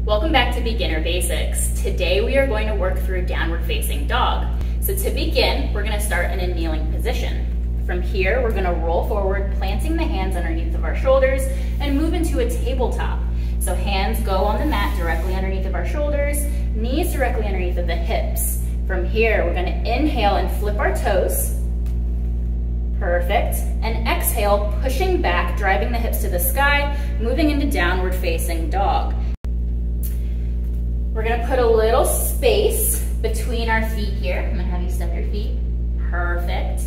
Welcome back to Beginner Basics. Today we are going to work through downward facing dog. So to begin, we're going to start in a kneeling position. From here, we're going to roll forward, planting the hands underneath of our shoulders and move into a tabletop. So hands go on the mat directly underneath of our shoulders, knees directly underneath of the hips. From here, we're going to inhale and flip our toes. Perfect. And exhale, pushing back, driving the hips to the sky, moving into downward facing dog. We're gonna put a little space between our feet here. I'm gonna have you step your feet. Perfect.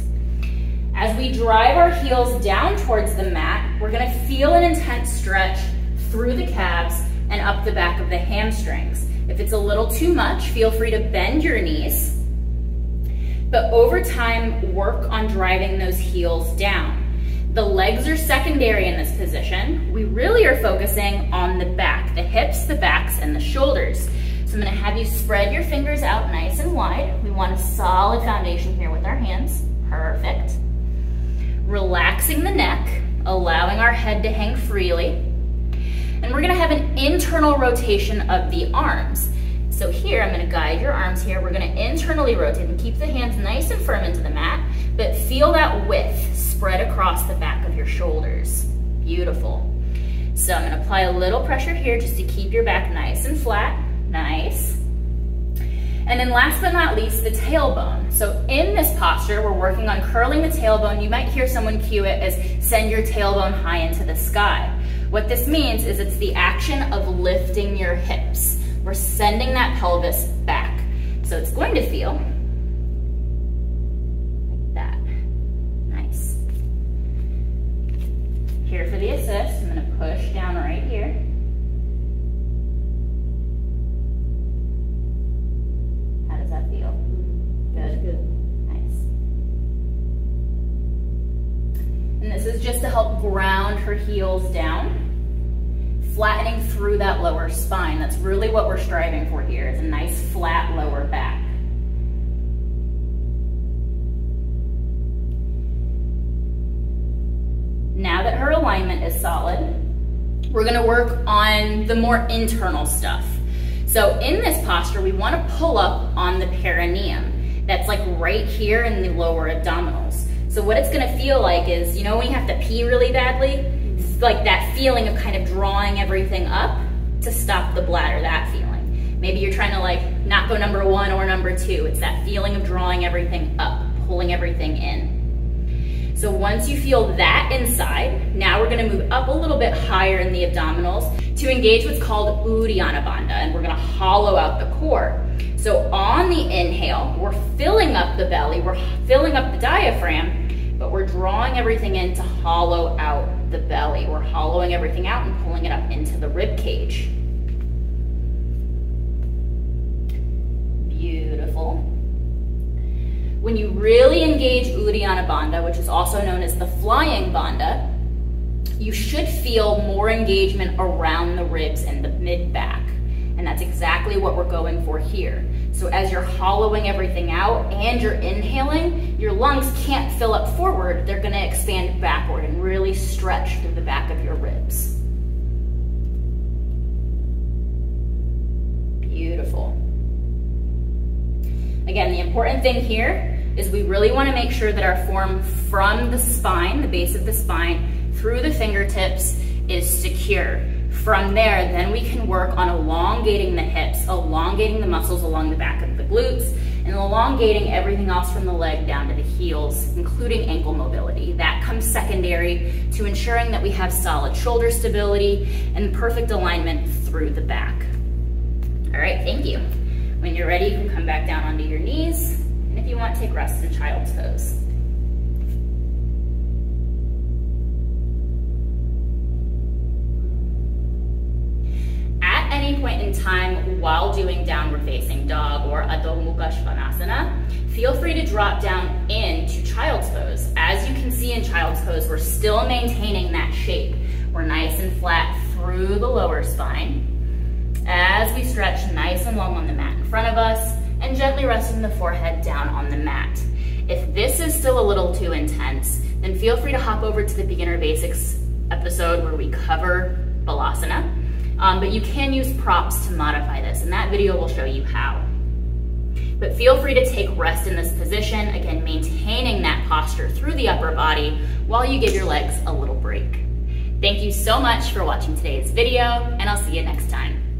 As we drive our heels down towards the mat, we're gonna feel an intense stretch through the calves and up the back of the hamstrings. If it's a little too much, feel free to bend your knees. But over time, work on driving those heels down. The legs are secondary in this position. We really are focusing on the back, the hips, the backs, and the shoulders. So I'm gonna have you spread your fingers out nice and wide. We want a solid foundation here with our hands. Perfect. Relaxing the neck, allowing our head to hang freely. And we're gonna have an internal rotation of the arms. So here, I'm gonna guide your arms here. We're gonna internally rotate and keep the hands nice and firm into the mat, but feel that width spread across the back of your shoulders. Beautiful. So I'm gonna apply a little pressure here just to keep your back nice and flat. Nice. And then last but not least, the tailbone. So in this posture, we're working on curling the tailbone. You might hear someone cue it as send your tailbone high into the sky. What this means is it's the action of lifting your hips. We're sending that pelvis back. So it's going to feel like that. Nice. Here for the assist, I'm gonna push down right here. How does that feel? Good? Good. Nice. And this is just to help ground her heels down, flattening through that lower spine. That's really what we're striving for here, is a nice flat lower back. Now that her alignment is solid, we're gonna work on the more internal stuff. So in this posture, we wanna pull up on the perineum. That's like right here in the lower abdominals. So what it's gonna feel like is, you know when you have to pee really badly? Like that feeling of kind of drawing everything up to stop the bladder, that feeling. Maybe you're trying to like not go number one or number two. It's that feeling of drawing everything up, pulling everything in. So once you feel that inside, now we're gonna move up a little bit higher in the abdominals to engage what's called Uddiyana Bandha, and we're gonna hollow out the core. So on the inhale, we're filling up the belly, we're filling up the diaphragm, but we're drawing everything in to hollow out the belly. We're hollowing everything out and pulling it up into the rib cage. Beautiful. When you really engage Uddiyana Bandha, which is also known as the flying bandha, you should feel more engagement around the ribs and the mid-back. And that's exactly what we're going for here. So as you're hollowing everything out and you're inhaling, your lungs can't fill up forward, they're gonna expand backward and really stretch through the back of your ribs. Beautiful. Again, the important thing here is we really wanna make sure that our form from the spine, the base of the spine, through the fingertips is secure. From there, then we can work on elongating the hips, elongating the muscles along the back of the glutes, and elongating everything else from the leg down to the heels, including ankle mobility. That comes secondary to ensuring that we have solid shoulder stability and perfect alignment through the back. All right, thank you. When you're ready, you can come back down onto your knees, and if you want, take rest in child's pose. Any point in time while doing downward facing dog or Adho, Mukha, Svanasana, feel free to drop down into child's pose. As you can see in child's pose, we're still maintaining that shape. We're nice and flat through the lower spine. As we stretch nice and long on the mat in front of us and gently resting the forehead down on the mat. If this is still a little too intense, then feel free to hop over to the Beginner Basics episode where we cover Balasana. but you can use props to modify this, and that video will show you how. But feel free to take rest in this position, again, maintaining that posture through the upper body while you give your legs a little break. Thank you so much for watching today's video, and I'll see you next time.